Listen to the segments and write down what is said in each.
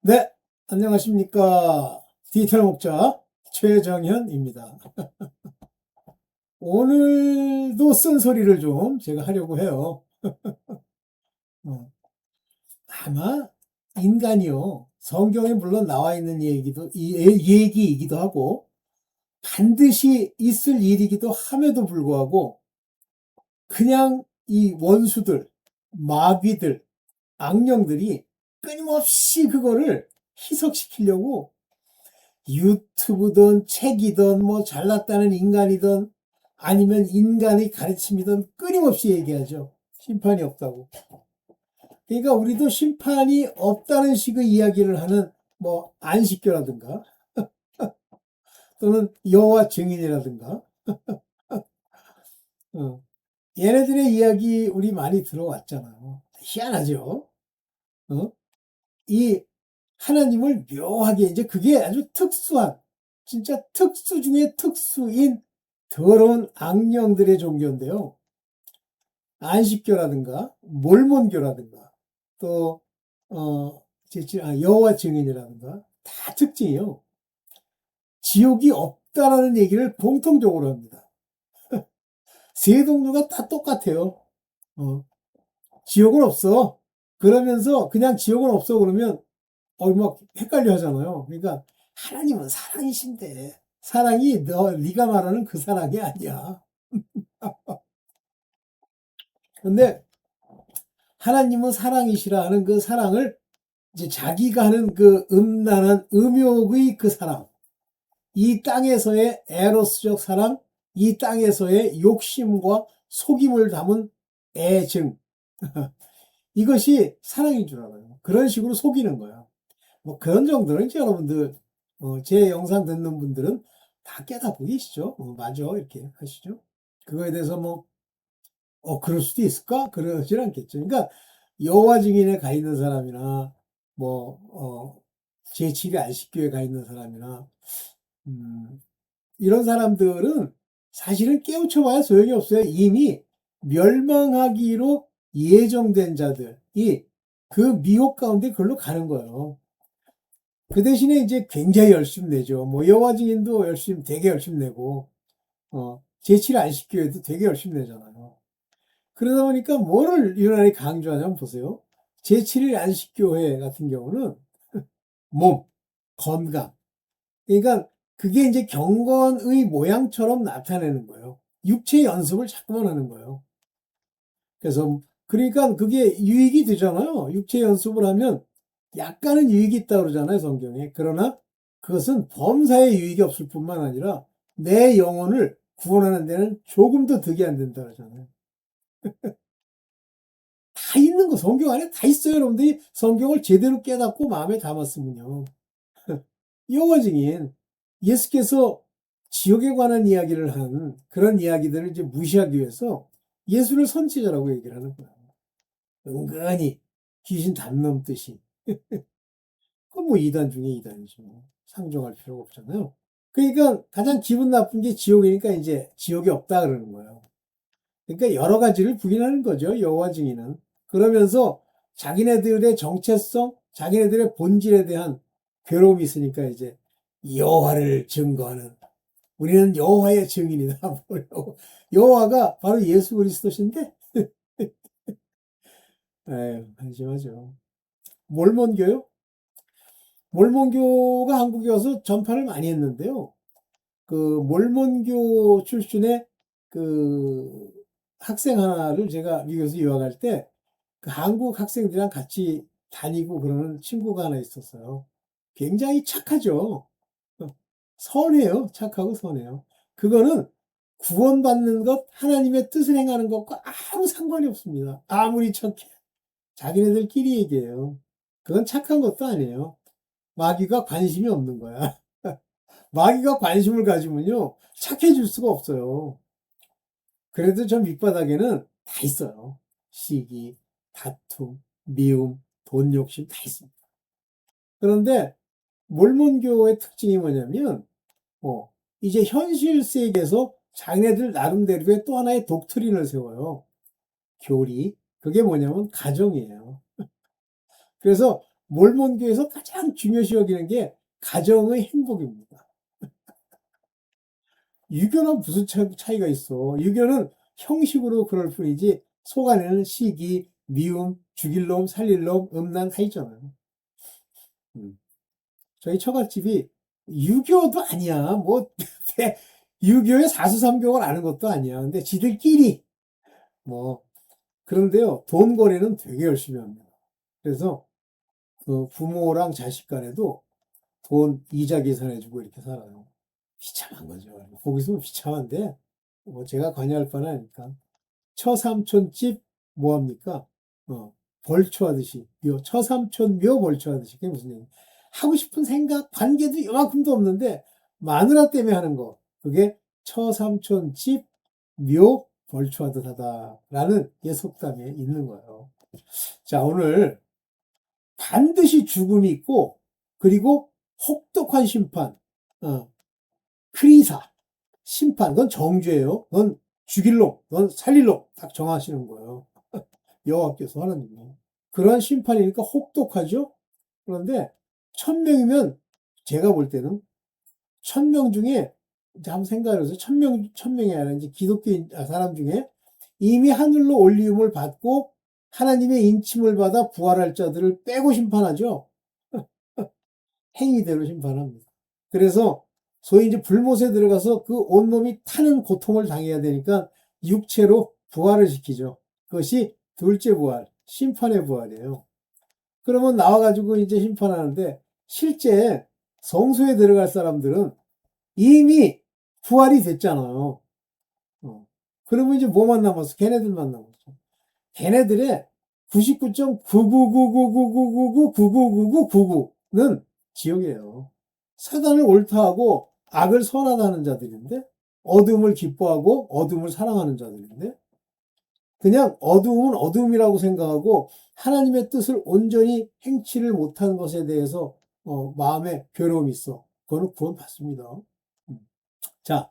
네, 안녕하십니까. 디지털 목자 최정현입니다. 오늘도 쓴소리를 좀 제가 하려고 해요. 어, 아마 인간이요. 성경에 물론 나와 있는 얘기이기도 하고 반드시 있을 일이기도 함에도 불구하고 그냥 이 원수들, 마귀들, 악령들이 끊임없이 그거를 희석시키려고 유튜브든 책이든 뭐 잘났다는 인간이든 아니면 인간의 가르침이든 끊임없이 얘기하죠. 심판이 없다고. 그러니까 우리도 심판이 없다는 식의 이야기를 하는 뭐 안식교라든가 또는 여호와 증인이라든가 어, 얘네들의 이야기 우리 많이 들어왔잖아요. 희한하죠. 어? 이 하나님을 묘하게 이제 그게 아주 특수한 진짜 특수 중에 특수인 더러운 악령들의 종교인데요. 안식교라든가 몰몬교라든가 또 여호와 증인이라든가 다 특징이요. 지옥이 없다라는 얘기를 공통적으로 합니다. 세 종류가 다 똑같아요. 어, 지옥은 없어. 그러면서 그냥 지옥은 없어 그러면 막 헷갈려 하잖아요. 그러니까 하나님은 사랑이신데 사랑이 네가 말하는 그 사랑이 아니야. 근데 하나님은 사랑이시라 하는 그 사랑을 이제 자기가 하는 그 음란한 음욕의 그 사랑, 이 땅에서의 에로스적 사랑, 이 땅에서의 욕심과 속임을 담은 애증, 이것이 사랑인 줄 알아요. 그런 식으로 속이는 거야. 뭐 그런 정도는 이제 여러분들 제 영상 듣는 분들은 다 깨닫고 계시죠. 맞아 이렇게 하시죠. 그거에 대해서 뭐 그럴 수도 있을까? 그러진 않겠죠. 그러니까 여호와 증인에 가 있는 사람이나 뭐 제7의 안식교에 가 있는 사람이나 음, 이런 사람들은 사실은 깨우쳐봐야 소용이 없어요. 이미 멸망하기로 예정된 자들이 그 미혹 가운데 그걸로 가는 거예요. 그 대신에 이제 굉장히 열심히 내죠. 뭐 여호와 증인도 되게 열심히 내고 제7 안식교회도 되게 열심히 내잖아요. 그러다 보니까 뭐를 유난히 강조하냐면 보세요. 제7일 안식교회 같은 경우는 몸, 건강. 그러니까 그게 이제 경건의 모양처럼 나타내는 거예요. 육체 연습을 자꾸만 하는 거예요. 그래서 그러니까 그게 유익이 되잖아요. 육체 연습을 하면 약간은 유익이 있다고 그러잖아요, 성경에. 그러나 그것은 범사에 유익이 없을 뿐만 아니라 내 영혼을 구원하는 데는 조금도 득이 안 된다 그러잖아요. 다 있는 거, 성경 안에 다 있어요. 여러분들이 성경을 제대로 깨닫고 마음에 담았으면요. 여호와 증인, 예수께서 지옥에 관한 이야기를 한 그런 이야기들을 이제 무시하기 위해서 예수를 선지자라고 얘기를 하는 거예요. 은근히 귀신 담 넘듯이. 그건 뭐 이단 중에 이단이죠. 상종할 필요가 없잖아요. 그러니까 가장 기분 나쁜 게 지옥이니까 이제 지옥이 없다 그러는 거예요. 그러니까 여러 가지를 부인하는 거죠. 여호와 증인은. 그러면서 자기네들의 정체성, 자기네들의 본질에 대한 괴로움이 있으니까 이제 여호와를 증거하는 우리는 여호와의 증인이다. 여호와가 바로 예수 그리스도신데, 에휴, 한심하죠. 몰몬교요? 몰몬교가 한국에 와서 전파를 많이 했는데요. 그 몰몬교 출신의 그 학생 하나를 제가 미국에서 유학할 때 그 한국 학생들이랑 같이 다니고 그러는 친구가 하나 있었어요. 굉장히 착하죠. 선해요. 착하고 선해요. 그거는 구원받는 것, 하나님의 뜻을 행하는 것과 아무 상관이 없습니다. 아무리 착해. 자기네들끼리 얘기해요. 그건 착한 것도 아니에요. 마귀가 관심이 없는 거야. 마귀가 관심을 가지면요, 착해질 수가 없어요. 그래도 저 밑바닥에는 다 있어요. 시기, 다툼, 미움, 돈 욕심 다 있습니다. 그런데 몰몬교의 특징이 뭐냐면, 이제 현실 세계에서 자기네들 나름대로의 또 하나의 독트린을 세워요. 교리. 그게 뭐냐면 가정이에요. 그래서 몰몬교에서 가장 중요시 여기는 게 가정의 행복입니다. 유교는 무슨 차이가 있어? 유교는 형식으로 그럴 뿐이지 속 안에는 시기, 미움, 죽일 놈, 살릴 놈, 음란 다 있잖아요. 저희 처갓집이 유교도 아니야. 뭐 유교의 사수삼교를 아는 것도 아니야. 근데 지들끼리 뭐 그런데요. 돈 거래는 되게 열심히 합니다. 그래서 그 부모랑 자식 간에도 돈 이자 계산해주고 이렇게 살아요. 비참한 거죠. 거기서 비참한데 뭐 제가 관여할 바는 아니까. 처삼촌집 뭐합니까? 벌초하듯이 처삼촌 묘 벌초하듯이. 그게 무슨 얘기? 하고 싶은 생각 관계도 이만큼도 없는데 마누라 때문에 하는 거, 그게 처삼촌집 묘 벌초하듯 하다라는 예속담에 있는 거예요. 자, 오늘 반드시 죽음이 있고, 그리고 혹독한 심판, 크리사 심판, 그건 정죄예요. 넌 죽일 놈, 넌 살릴 놈, 딱 정하시는 거예요. 여호와께서 하나님이. 그러한 심판이니까 혹독하죠. 그런데 1000명이면 제가 볼 때는 1000명 중에 이제 한번 생각해보세요. 1000명이 아니라 이제 기독교인 사람 중에 이미 하늘로 올리움을 받고 하나님의 인침을 받아 부활할 자들을 빼고 심판하죠. 행위대로 심판합니다. 그래서 소위 이제 불못에 들어가서 그 온몸이 타는 고통을 당해야 되니까 육체로 부활을 시키죠. 그것이 둘째 부활, 심판의 부활이에요. 그러면 나와가지고 이제 심판하는데, 실제 성소에 들어갈 사람들은 이미 부활이 됐잖아요. 그러면 이제 뭐만 남았어? 걔네들만 남았어. 걔네들의 99.9999999999999는 지옥이에요. 사단을 옳다하고 악을 선하다는 자들인데, 어둠을 기뻐하고 어둠을 사랑하는 자들인데, 그냥 어두움은 어둠이라고 생각하고 하나님의 뜻을 온전히 행치를 못한 것에 대해서 마음에 괴로움이 있어. 그거는 구원받습니다. 자,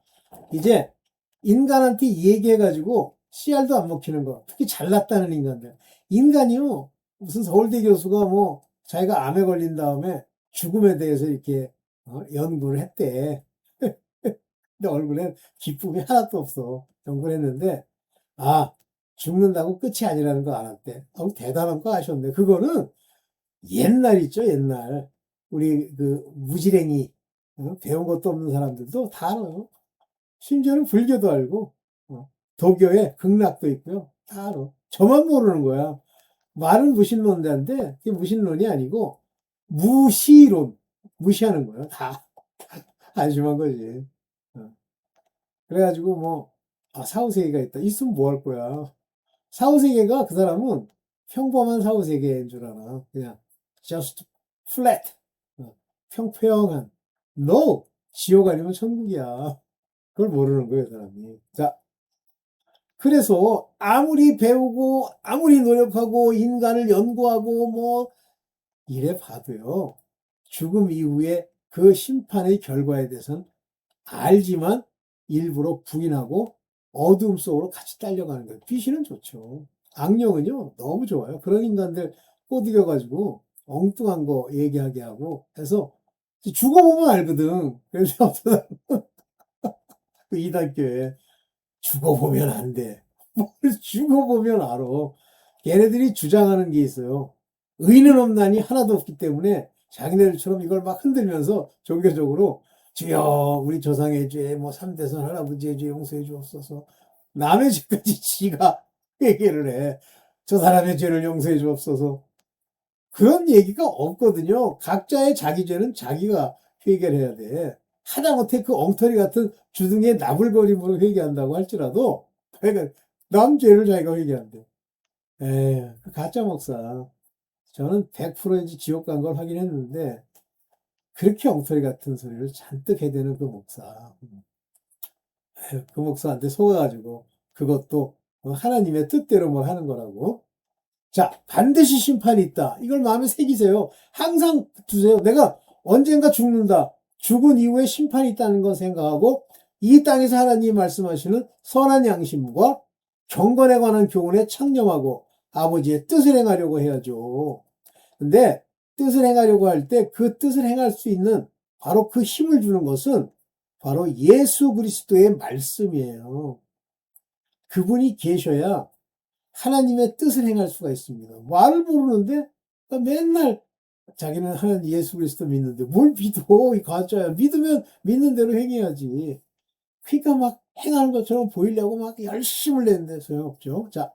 이제 인간한테 얘기해가지고 씨알도 안 먹히는 거. 특히 잘났다는 인간들. 인간이요, 무슨 서울대 교수가 뭐 자기가 암에 걸린 다음에 죽음에 대해서 이렇게 연구를 했대. 근데 얼굴에 기쁨이 하나도 없어. 연구를 했는데, 아, 죽는다고 끝이 아니라는 거 알았대. 대단한 거 아셨네. 그거는 옛날 있죠, 옛날. 우리 그 무지랭이, 배운 것도 없는 사람들도 다 알아요. 심지어는 불교도 알고, 도교에 극락도 있고요. 다 알아. 저만 모르는 거야. 말은 무신론자인데, 그게 무신론이 아니고, 무시론. 무시하는 거예요. 다. 안심한 거지. 그래가지고 뭐, 사후세계가 있다. 있으면 뭐 할 거야. 사후세계가 그 사람은 평범한 사후세계인 줄 알아. 그냥 just flat. 평평한. No! 지옥 아니면 천국이야. 그걸 모르는 거예요, 사람이. 자, 그래서 아무리 배우고 아무리 노력하고 인간을 연구하고 뭐 이래 봐도요, 죽음 이후에 그 심판의 결과에 대해서는 알지만 일부러 부인하고 어둠 속으로 같이 딸려가는 거예요. 귀신은 좋죠. 악령은요, 너무 좋아요. 그런 인간들 꼬드겨가지고 엉뚱한 거 얘기하게 하고 해서 죽어보면 알거든. 그래서 어떤 그 이단교에 죽어보면 안 돼. 뭘 죽어보면 알아. 걔네들이 주장하는 게 있어요. 의는 없나니 하나도 없기 때문에 자기네들처럼 이걸 막 흔들면서 종교적으로 주여 우리 조상의 죄, 뭐 삼대선 할아버지의 죄 용서해 주옵소서. 남의 죄까지 지가 얘기를 해. 저 사람의 죄를 용서해 주옵소서. 그런 얘기가 없거든요. 각자의 자기 죄는 자기가 해결해야 돼. 하다못해 그 엉터리 같은 주둥이의 나불거림으로 회개한다고 할지라도, 그러니까 남 죄를 자기가 회개한대. 에, 그 가짜 목사. 저는 100% 지옥 간 걸 확인했는데, 그렇게 엉터리 같은 소리를 잔뜩 해대는 그 목사. 에휴, 그 목사한테 속아가지고, 그것도 하나님의 뜻대로 뭘 하는 거라고. 자, 반드시 심판이 있다. 이걸 마음에 새기세요. 항상 두세요. 내가 언젠가 죽는다. 죽은 이후에 심판이 있다는 걸 생각하고 이 땅에서 하나님이 말씀하시는 선한 양심과 경건에 관한 교훈에 창념하고 아버지의 뜻을 행하려고 해야죠. 근데 뜻을 행하려고 할 때 그 뜻을 행할 수 있는 바로 그 힘을 주는 것은 바로 예수 그리스도의 말씀이에요. 그분이 계셔야 하나님의 뜻을 행할 수가 있습니다. 말을 모르는데 맨날 자기는 하나님 예수 그리스도 믿는데 뭘 믿어? 이 가짜야. 믿으면 믿는 대로 행해야지. 그러니까 막 행하는 것처럼 보이려고 막 열심을 내는데 소용없죠. 자,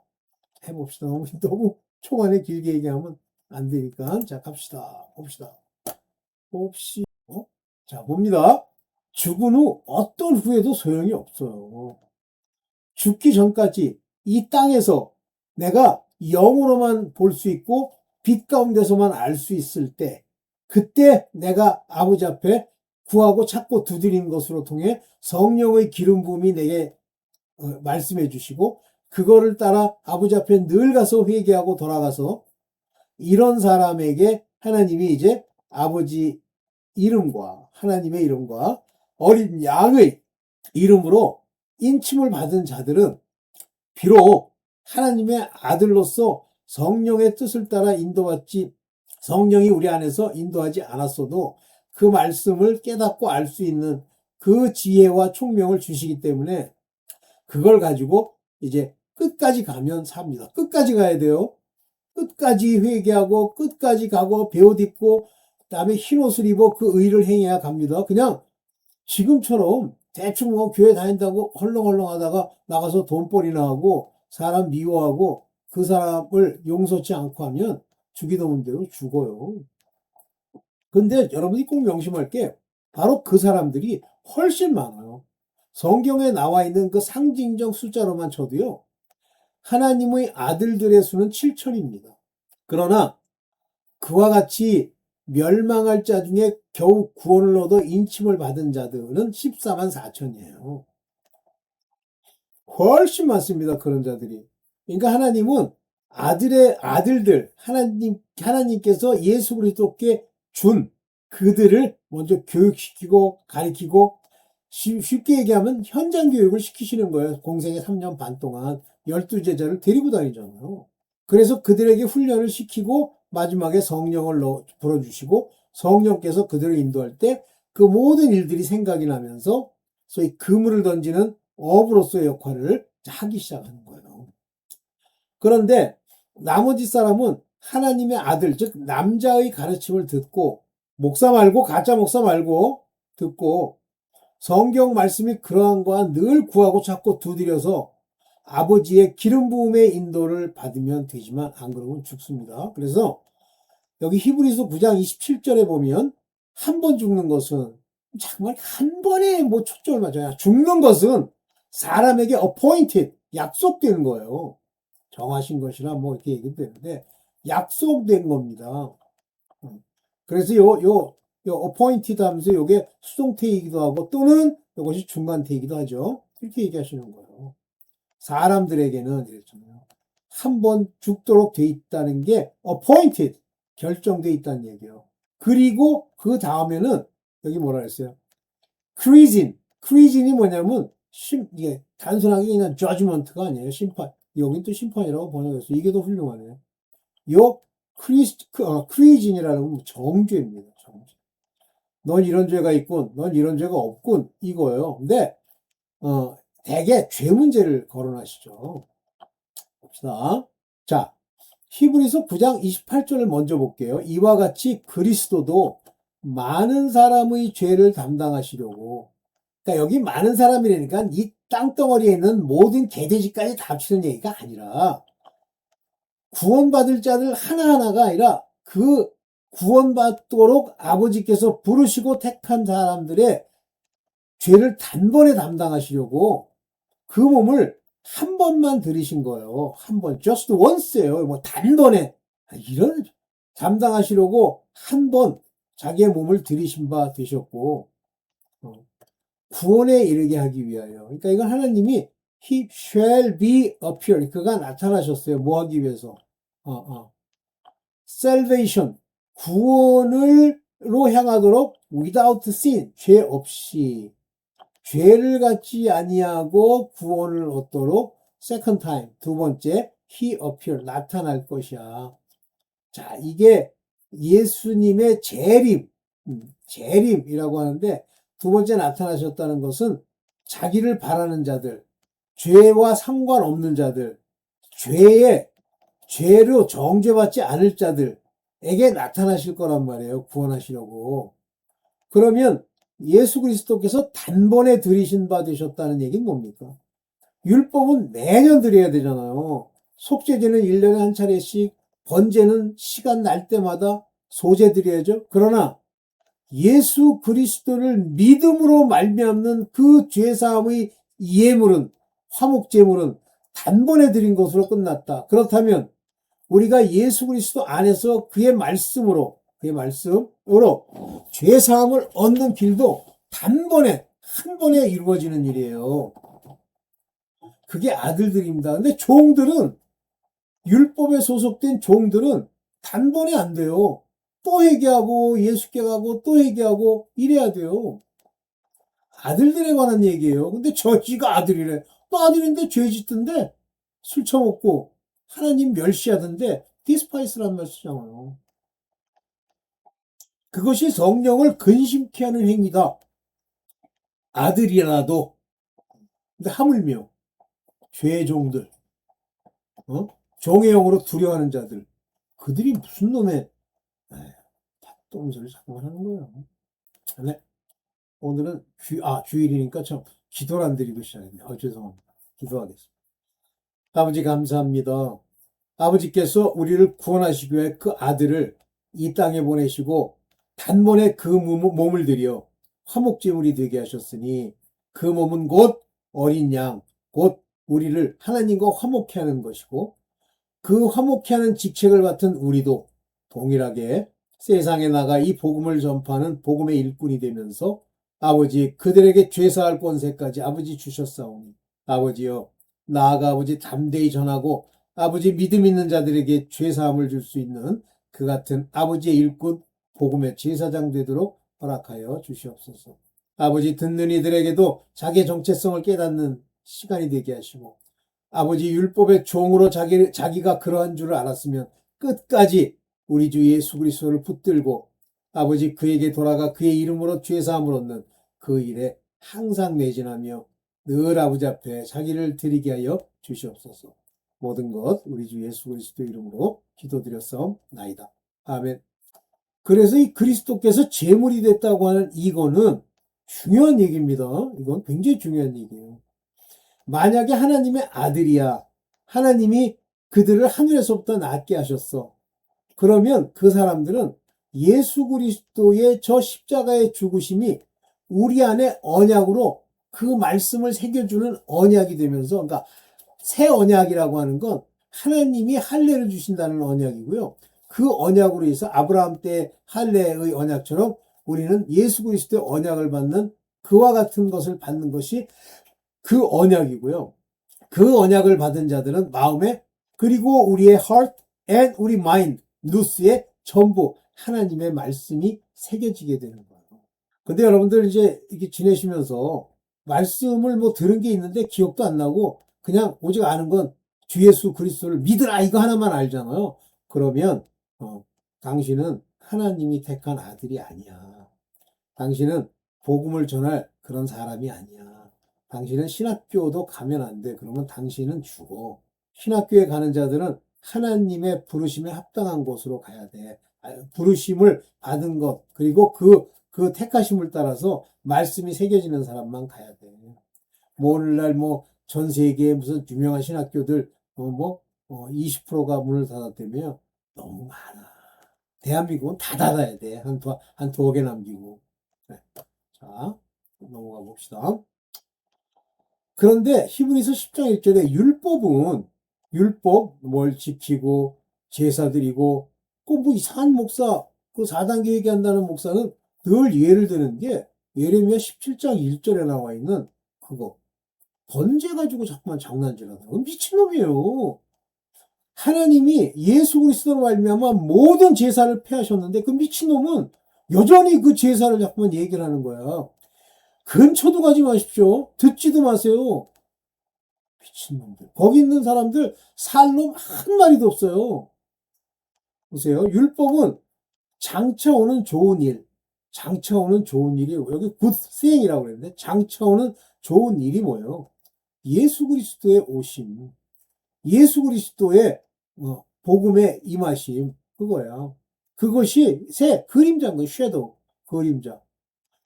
해봅시다. 너무 초반에 길게 얘기하면 안 되니까. 자, 갑시다. 봅시다. 자, 봅니다. 죽은 후 어떤 후회도 소용이 없어요. 죽기 전까지 이 땅에서 내가 영으로만 볼 수 있고 빛 가운데서만 알 수 있을 때, 그때 내가 아버지 앞에 구하고 찾고 두드리는 것으로 통해 성령의 기름 부음이 내게 말씀해 주시고, 그거를 따라 아버지 앞에 늘 가서 회개하고 돌아가서 이런 사람에게 하나님이 이제 아버지 이름과 하나님의 이름과 어린 양의 이름으로 인침을 받은 자들은 비록 하나님의 아들로서 성령의 뜻을 따라 인도받지, 성령이 우리 안에서 인도하지 않았어도 그 말씀을 깨닫고 알 수 있는 그 지혜와 총명을 주시기 때문에 그걸 가지고 이제 끝까지 가면 삽니다. 끝까지 가야 돼요. 끝까지 회개하고 끝까지 가고 베옷 입고 그다음에 흰옷을 입어 그 의를 행해야 갑니다. 그냥 지금처럼 대충 뭐 교회 다닌다고 헐렁헐렁 하다가 나가서 돈벌이나 하고 사람 미워하고 그 사람을 용서치 않고 하면 죽이던 대로 죽어요. 근데 여러분이 꼭 명심할 게 바로 그 사람들이 훨씬 많아요. 성경에 나와 있는 그 상징적 숫자로만 쳐도요. 하나님의 아들들의 수는 7천입니다. 그러나 그와 같이 멸망할 자 중에 겨우 구원을 얻어 인침을 받은 자들은 14만 4천이에요. 훨씬 많습니다. 그런 자들이. 그러니까 하나님은 아들의 아들들, 하나님께서 예수 그리스도께 준 그들을 먼저 교육시키고 가르치고, 쉽게 얘기하면 현장 교육을 시키시는 거예요. 공생의 3년 반 동안 12제자를 데리고 다니잖아요. 그래서 그들에게 훈련을 시키고 마지막에 성령을 불어주시고 성령께서 그들을 인도할 때 그 모든 일들이 생각이 나면서 소위 그물을 던지는 어부로서의 역할을 하기 시작하는 거예요. 그런데 나머지 사람은 하나님의 아들, 즉 남자의 가르침을 듣고, 목사 말고 가짜 목사 말고 듣고 성경 말씀이 그러한 거와 늘 구하고 찾고 두드려서 아버지의 기름 부음의 인도를 받으면 되지만 안 그러면 죽습니다. 그래서 여기 히브리서 9장 27절에 보면 한 번 죽는 것은 정말 한 번에 뭐 초점을 맞아요. 죽는 것은 사람에게 appointed, 약속된 거예요. 정하신 것이라 뭐 이렇게 얘기되는데 약속된 겁니다. 그래서 요 appointed 하면서 요게 수동태이기도 하고 또는 이것이 중간태이기도 하죠. 이렇게 얘기하시는 거예요. 사람들에게는 이랬잖아요. 한 번 죽도록 돼 있다는 게 appointed, 결정돼 있다는 얘기예요. 그리고 그 다음에는 여기 뭐라 그랬어요? creation이 뭐냐면 이게 단순하게 그냥 judgment가 아니에요. 심판. 여긴 또 심판이라고 번역했어요. 이게 더 훌륭하네요. 요 creation이라는 건 정죄입니다. 정죄. 넌 이런 죄가 있군, 넌 이런 죄가 없군, 이거예요. 근데 대개 죄 문제를 거론하시죠. 봅시다. 자, 히브리서 9장 28절을 먼저 볼게요. 이와 같이 그리스도도 많은 사람의 죄를 담당하시려고. 그러니까 여기 많은 사람이라니까 이 땅덩어리에 있는 모든 개돼지까지 다 합치는 얘기가 아니라 구원받을 자들 하나하나가 아니라 그 구원받도록 아버지께서 부르시고 택한 사람들의 죄를 단번에 담당하시려고 그 몸을 한 번만 들이신 거예요. 한 번, just once예요. 뭐 단번에 이런 담당하시려고 한 번 자기의 몸을 들이신 바 되셨고 구원에 이르게 하기 위하여. 그러니까 이건 하나님이 He shall be appear. 그가 나타나셨어요. 뭐 하기 위해서? Salvation. 구원을로 향하도록 without sin. 죄 없이. 죄를 갖지 아니하고 구원을 얻도록 second time, 두 번째, he appear, 나타날 것이야. 자, 이게 예수님의 재림이라고 하는데 두 번째 나타나셨다는 것은 자기를 바라는 자들, 죄와 상관없는 자들, 죄로 정죄받지 않을 자들에게 나타나실 거란 말이에요. 구원하시려고. 그러면 예수 그리스도께서 단번에 들이신 바 되셨다는 얘기는 뭡니까? 율법은 매년 드려야 되잖아요. 속죄제는 1년에 한 차례씩, 번제는 시간 날 때마다 소제 드려야죠. 그러나 예수 그리스도를 믿음으로 말미암는 그 죄사함의 예물은, 화목제물은 단번에 드린 것으로 끝났다. 그렇다면 우리가 예수 그리스도 안에서 그의 말씀으로 죄사함을 얻는 길도 단번에, 한 번에 이루어지는 일이에요. 그게 아들들입니다. 근데 종들은, 율법에 소속된 종들은 단번에 안 돼요. 또 회개하고 예수께 가고 또 회개하고 이래야 돼요. 아들들에 관한 얘기예요. 근데 지가 아들이래. 또 아들인데 죄 짓던데 술 처먹고 하나님 멸시하던데 디스파이스란 말 쓰잖아요. 그것이 성령을 근심케 하는 행위다. 아들이라도. 근데 하물며 죄의 종들, 종의 영으로 두려워하는 자들, 그들이 무슨 놈의 똥소리 자꾸만 하는 거예요. 네. 오늘은 주일이니까 참 기도를 안 드리고 시작했네. 죄송합니다. 기도하겠습니다. 아버지 감사합니다. 아버지께서 우리를 구원하시기 위해 그 아들을 이 땅에 보내시고 단번에 그 몸을 들여 화목제물이 되게 하셨으니 그 몸은 곧 어린 양, 곧 우리를 하나님과 화목케 하는 것이고 그 화목케 하는 직책을 맡은 우리도 동일하게 세상에 나가 이 복음을 전파하는 복음의 일꾼이 되면서 아버지 그들에게 죄사할 권세까지 아버지 주셨사오니 아버지여 나아가 아버지 담대히 전하고 아버지 믿음 있는 자들에게 죄사함을 줄 수 있는 그 같은 아버지의 일꾼 복음의 제사장 되도록 허락하여 주시옵소서. 아버지 듣는 이들에게도 자기의 정체성을 깨닫는 시간이 되게 하시고 아버지 율법의 종으로 자기가 그러한 줄을 알았으면 끝까지 우리 주 예수 그리스도를 붙들고 아버지 그에게 돌아가 그의 이름으로 죄사함을 얻는 그 일에 항상 매진하며 늘 아버지 앞에 자기를 드리게 하여 주시옵소서. 모든 것 우리 주 예수 그리스도 이름으로 기도드렸사옵나이다. 아멘. 그래서 이 그리스도께서 제물이 됐다고 하는 이거는 중요한 얘기입니다. 이건 굉장히 중요한 얘기예요. 만약에 하나님의 아들이야. 하나님이 그들을 하늘에서부터 낳게 하셨어. 그러면 그 사람들은 예수 그리스도의 저 십자가의 죽으심이 우리 안에 언약으로 그 말씀을 새겨주는 언약이 되면서, 그러니까 새 언약이라고 하는 건 하나님이 할례를 주신다는 언약이고요. 그 언약으로 해서 아브라함 때 할례의 언약처럼 우리는 예수 그리스도의 언약을 받는 그와 같은 것을 받는 것이 그 언약이고요. 그 언약을 받은 자들은 마음에 그리고 우리의 heart and 우리 mind, 누스에 전부 하나님의 말씀이 새겨지게 되는 거예요. 근데 여러분들 이제 이렇게 지내시면서 말씀을 뭐 들은 게 있는데 기억도 안 나고 그냥 오직 아는 건 주 예수 그리스도를 믿으라 이거 하나만 알잖아요. 그러면 당신은 하나님이 택한 아들이 아니야. 당신은 복음을 전할 그런 사람이 아니야. 당신은 신학교도 가면 안 돼. 그러면 당신은 죽어. 신학교에 가는 자들은 하나님의 부르심에 합당한 곳으로 가야 돼. 부르심을 받은 것, 그리고 그 택하심을 따라서 말씀이 새겨지는 사람만 가야 돼. 오늘날 전 세계에 무슨 유명한 신학교들 20%가 문을 닫았다며 너무 많아. 대한민국은 다 닫아야 돼. 한 두어 개 남기고. 네. 자, 넘어가 봅시다. 그런데 히브리서 10장 1절에 율법 뭘 지키고 제사 드리고 뭐 이상한 목사 그 4단계 얘기한다는 목사는 늘 예를 드는 게 예레미야 17장 1절에 나와 있는 그거 번제 가지고 자꾸만 장난질하더라고. 미친놈이에요. 하나님이 예수 그리스도로 말미암아 모든 제사를 폐하셨는데 그 미친놈은 여전히 그 제사를 자꾸만 얘기를 하는 거야. 근처도 가지 마십시오. 듣지도 마세요. 미친놈들. 거기 있는 사람들 살 놈 한 마리도 없어요. 보세요. 율법은 장차 오는 좋은 일, 장차 오는 좋은 일이 여기 굿 세잉이라고 그랬는데 장차 오는 좋은 일이 뭐예요? 예수 그리스도의 오심, 예수 그리스도의 복음의 임하심, 그거야. 그것이 새 그림자인 거예요. 섀도우, 그림자.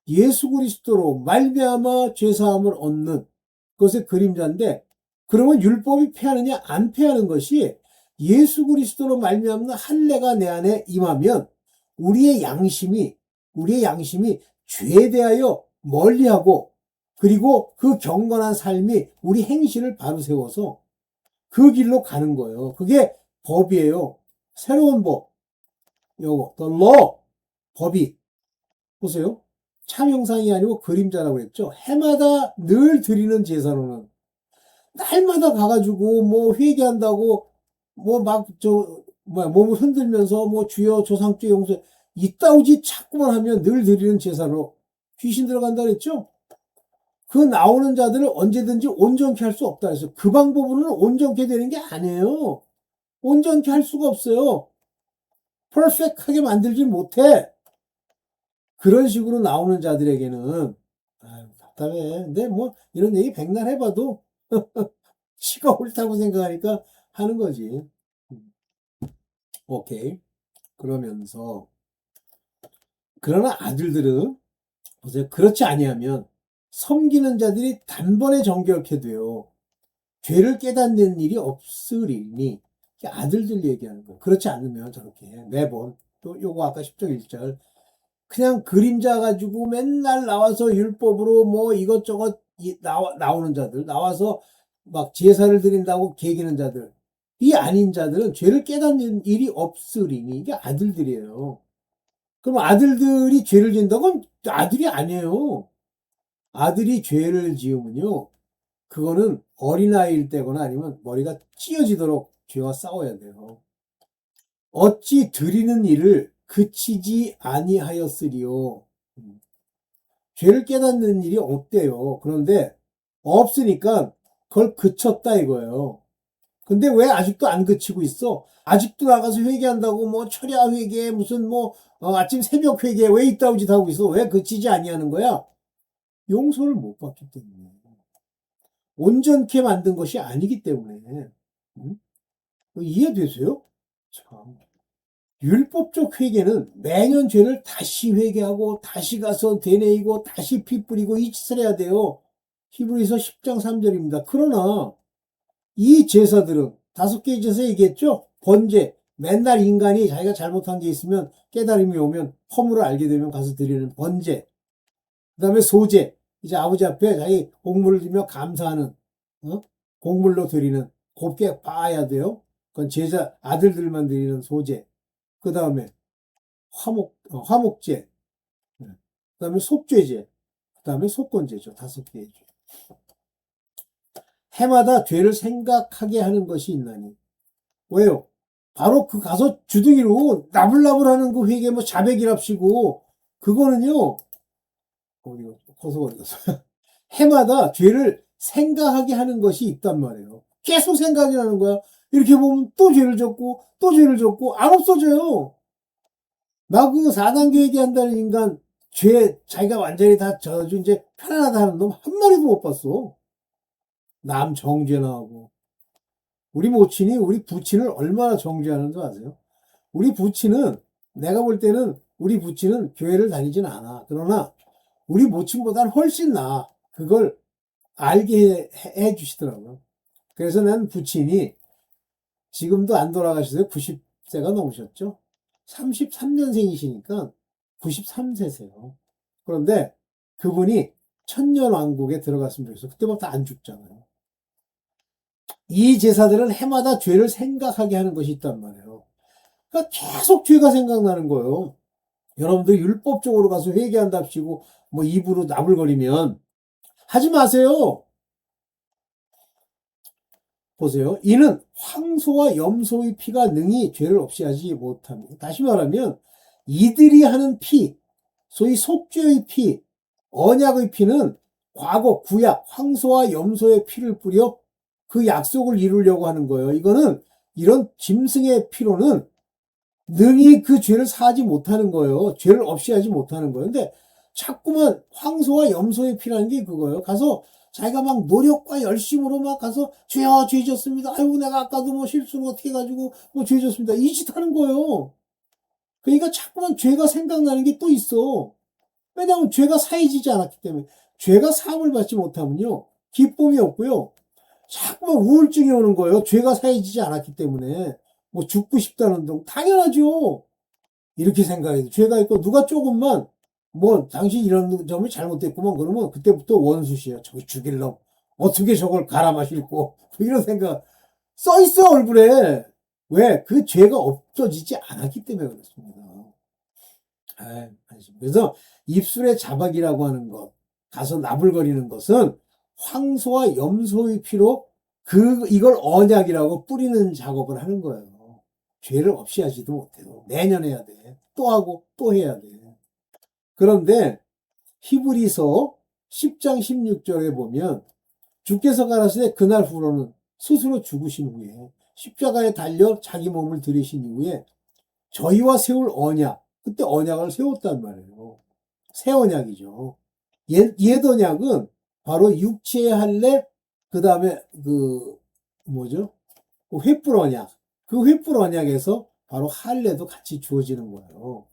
예수 그리스도로 말미암아 죄사함을 얻는 그것의 그림자인데, 그러면 율법이 패하느냐 안 패하는 것이 예수 그리스도로 말미암는 할례가 내 안에 임하면 우리의 양심이 죄에 대하여 멀리하고, 그리고 그 경건한 삶이 우리 행실을 바로 세워서 그 길로 가는 거예요. 그게 법이에요. 새로운 법. 요거 the law, 법이. 보세요. 참 형상이 아니고 그림자라고 했죠. 해마다 늘 드리는 제사로는 날마다 가가지고 뭐 회개한다고 뭐 막 몸을 흔들면서 뭐 주여 조상주의 용서 이따오지 자꾸만 하면 늘 드리는 제사로 귀신 들어간다 그랬죠. 그 나오는 자들을 언제든지 온전케 할 수 없다 그래서 그 방법으로는 온전케 되는 게 아니에요. 온전케 할 수가 없어요. 퍼펙트하게 만들지 못해. 그런 식으로 나오는 자들에게는 아유, 답답해. 근데 뭐 이런 얘기 백날 해봐도 치가 옳다고 생각하니까 하는 거지. 오케이. 그러면서 그러나 아들들은 보세요. 그렇지 아니하면 섬기는 자들이 단번에 정결케 돼요. 죄를 깨닫는 일이 없으리니. 아들들 얘기하는 거예요. 그렇지 않으면 저렇게 매번 또 요거 아까 10절 1절 그냥 그림자 가지고 맨날 나와서 율법으로 뭐 이것저것 나오는 자들, 나와서 막 제사를 드린다고 개기는 자들, 이 아닌 자들은 죄를 깨닫는 일이 없으리니. 이게 아들들이에요. 그럼 아들들이 죄를 지은다고? 아들이 아니에요. 아들이 죄를 지으면요, 그거는 어린아이일 때거나 아니면 머리가 찢어지도록 죄와 싸워야 돼요. 어찌 드리는 일을 그치지 아니하였으리요. 죄를 깨닫는 일이 없대요. 그런데 없으니까 그걸 그쳤다 이거예요. 근데 왜 아직도 안 그치고 있어? 아직도 나가서 회개한다고 뭐 철야 회개 무슨 뭐 아침 새벽 회개 왜 이따위 짓 하고 있어? 왜 그치지 아니하는 거야? 용서를 못 받기 때문에. 온전케 만든 것이 아니기 때문에. 응? 이해되세요? 참. 율법적 회개는 매년 죄를 다시 회개하고 다시 가서 되뇌이고 다시 피 뿌리고 이 짓을 해야 돼요. 히브리서 10장 3절입니다. 그러나 이 제사들은 5개의 제사 얘기했죠? 번제, 맨날 인간이 자기가 잘못한 게 있으면 깨달음이 오면 허물을 알게 되면 가서 드리는 번제, 그 다음에 소제, 이제 아버지 앞에 자기 곡물을 들며 감사하는 곡물로 드리는, 곱게 봐야 돼요. 그건 제자 아들들만 드리는 소제. 그 다음에 화목제, 그 다음에 속죄제, 그 다음에 속건제죠. 5개의 죄. 해마다 죄를 생각하게 하는 것이 있나니. 왜요? 바로 그 가서 주둥이로 나불나불 하는 그 회개 뭐 자백이랍시고, 그거는요, 어디 갔어? 해마다 죄를 생각하게 하는 것이 있단 말이에요. 계속 생각이 나는 거야. 이렇게 보면 또 죄를 졌고, 또 죄를 졌고, 안 없어져요. 나 그 4단계 얘기한다는 인간, 죄, 자기가 완전히 다 져가지고 이제 편안하다 하는 놈 한 마리도 못 봤어. 남 정죄나 하고. 우리 모친이 우리 부친을 얼마나 정죄하는 줄 아세요? 우리 부친은, 내가 볼 때는 우리 부친은 교회를 다니진 않아. 그러나 우리 모친보다는 훨씬 나아. 그걸 알게 해 주시더라고요. 그래서 난 부친이 지금도 안 돌아가셨어요. 90세가 넘으셨죠. 33년생이시니까 93세세요. 그런데 그분이 천년왕국에 들어갔으면 좋겠어. 그때부터 안 죽잖아요. 이 제사들은 해마다 죄를 생각하게 하는 것이 있단 말이에요. 그러니까 계속 죄가 생각나는 거예요. 여러분들 율법적으로 가서 회개한답시고 뭐 입으로 나불거리면 하지 마세요. 보세요. 이는 황소와 염소의 피가 능히 죄를 없이 하지 못합니다. 다시 말하면 이들이 하는 피, 소위 속죄의 피, 언약의 피는 과거 구약 황소와 염소의 피를 뿌려 그 약속을 이루려고 하는 거예요. 이거는 이런 짐승의 피로는 능히 그 죄를 사하지 못하는 거예요. 죄를 없이 하지 못하는 거예요. 근데 자꾸만 황소와 염소의 피라는 게 그거예요. 가서 자기가 막 노력과 열심으로 막 가서 죄야 죄 졌습니다. 아이고 내가 아까도 뭐 실수로 어떻게 해가지고 뭐 죄 졌습니다. 이 짓 하는 거예요. 그러니까 자꾸만 죄가 생각나는 게 또 있어. 왜냐하면 죄가 사해지지 않았기 때문에. 죄가 사함을 받지 못하면요 기쁨이 없고요 자꾸만 우울증이 오는 거예요. 죄가 사해지지 않았기 때문에. 뭐 죽고 싶다는 등 당연하죠. 이렇게 생각해요. 죄가 있고 누가 조금만 뭐 당신 이런 점이 잘못됐구만 그러면 그때부터 원수시에요. 저기 죽일 놈. 어떻게 저걸 갈아 마실고 이런 생각 써 있어 얼굴에. 왜? 그 죄가 없어지지 않았기 때문에 그렇습니다. 그래서 입술의 자박이라고 하는 것, 가서 나불거리는 것은 황소와 염소의 피로 이걸 언약이라고 뿌리는 작업을 하는 거예요. 죄를 없이 하지도 못해요. 매년 해야 돼. 또 하고 또 해야 돼. 그런데 히브리서 10장 16절에 보면 주께서 가라사대 그날 후로는 스스로 죽으신 후에 십자가에 달려 자기 몸을 들이신 이후에 저희와 세울 언약, 그때 언약을 세웠단 말이에요. 새 언약이죠. 옛 언약은 바로 육체의 할례, 그 다음에 뭐죠? 횃불 언약. 그 횃불 언약에서 바로 할례도 같이 주어지는 거예요.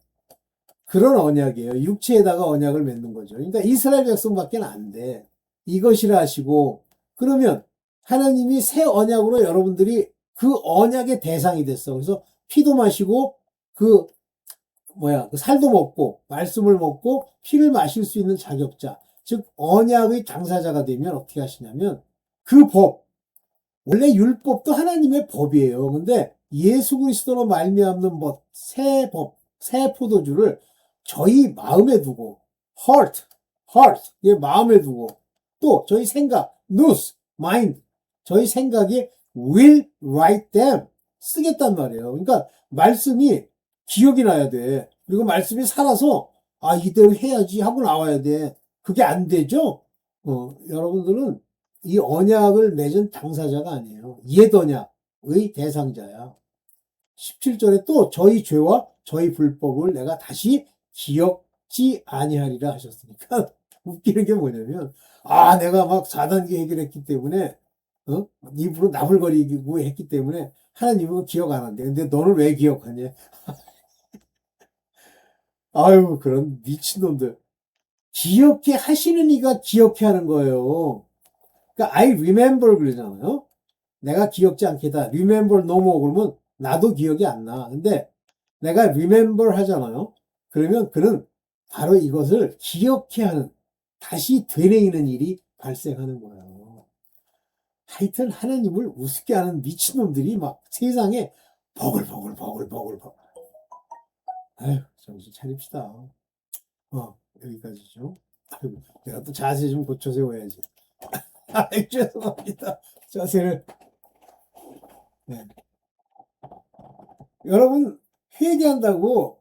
그런 언약이에요. 육체에다가 언약을 맺는 거죠. 그러니까 이스라엘 백성밖에 안 돼. 이것이라 하시고 그러면 하나님이 새 언약으로 여러분들이 그 언약의 대상이 됐어. 그래서 피도 마시고 그 그 살도 먹고 말씀을 먹고 피를 마실 수 있는 자격자, 즉 언약의 당사자가 되면 어떻게 하시냐면 그 법, 원래 율법도 하나님의 법이에요. 근데 예수 그리스도로 말미암는 법, 새 포도주를 저희 마음에 두고 heart, 마음에 두고 또 저희 생각, nous, mind, 저희 생각이 will write them 쓰겠단 말이에요. 그러니까 말씀이 기억이 나야 돼. 그리고 말씀이 살아서 이대로 해야지 하고 나와야 돼. 그게 안 되죠? 여러분들은 이 언약을 맺은 당사자가 아니에요. 옛 언약의 대상자야. 17절에 또 저희 죄와 저희 불법을 내가 다시 기억지 아니하리라 하셨으니까 웃기는 게 뭐냐면 내가 막 4단계 해결했기 때문에 입으로 나불거리고 했기 때문에 하나님은 기억 안 한대. 근데 너는 왜 기억하냐? 아유 그런 미친놈들. 기억해 하시는 이가 기억해 하는 거예요. 그러니까 I remember 그러잖아요. 내가 기억지 않겠다. remember no more 그러면 나도 기억이 안 나. 근데 내가 remember 하잖아요. 그러면 그는 바로 이것을 기억해 하는, 다시 되뇌이는 일이 발생하는 거예요. 하여튼 하나님을 우습게 하는 미친놈들이 막 세상에 버글버글. 아휴, 정신 차립시다. 여기까지죠. 아이고, 내가 또 자세 좀 고쳐 세워야지. 죄송합니다. 자세를. 네. 여러분, 회개한다고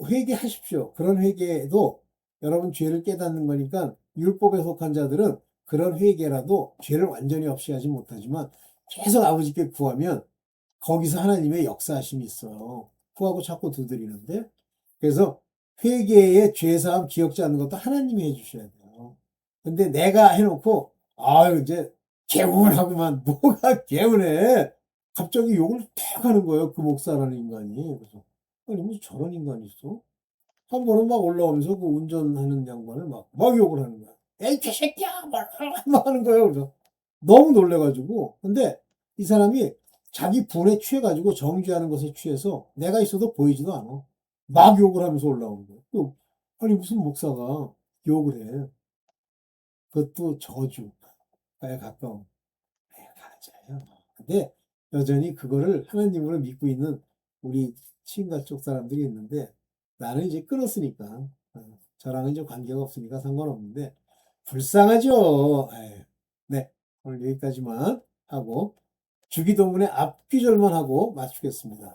회개하십시오. 그런 회개도 여러분 죄를 깨닫는 거니까 율법에 속한 자들은 그런 회개라도 죄를 완전히 없이 하지 못하지만 계속 아버지께 구하면 거기서 하나님의 역사하심이 있어요. 구하고 자꾸 두드리는데 그래서 회개의 죄사함 기억지 않는 것도 하나님이 해주셔야 돼요. 근데 내가 해놓고 이제 개운하구만. 뭐가 개운해. 갑자기 욕을 탁 하는 거예요. 그 목사라는 인간이. 그래서 아니 뭐 저런 인간이 있어? 한 번은 막 올라오면서 그 운전하는 양반을 막 욕을 하는 거야. 에이 개새끼야 막 하는 거예요. 그래서 너무 놀래가지고 근데 이 사람이 자기 분에 취해가지고 정죄하는 것에 취해서 내가 있어도 보이지도 않아. 막 욕을 하면서 올라오는 거예요. 아니 무슨 목사가 욕을 해. 그것도 저주에 가까운 가짜예요. 근데 여전히 그거를 하나님으로 믿고 있는 우리 친가 쪽 사람들이 있는데 나는 이제 끊었으니까 저랑은 이제 관계가 없으니까 상관없는데 불쌍하죠. 네, 오늘 여기까지만 하고 주기도문의 앞귀절만 하고 마치겠습니다.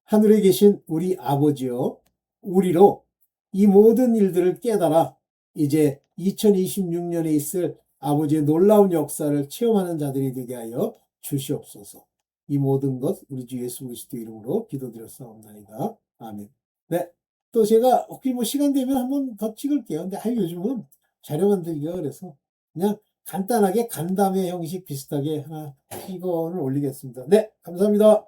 하늘에 계신 우리 아버지여, 우리로 이 모든 일들을 깨달아 이제 2026년에 있을 아버지의 놀라운 역사를 체험하는 자들이 되게 하여 주시옵소서. 이 모든 것 우리 주 예수 그리스도 이름으로 기도드렸사옵나이다. 아멘. 네. 또 제가 혹시 뭐 시간 되면 한번 더 찍을게요. 근데 요즘은 자료 만들기가 그래서 그냥 간단하게 간담회 형식 비슷하게 하나 찍어는 올리겠습니다. 네. 감사합니다.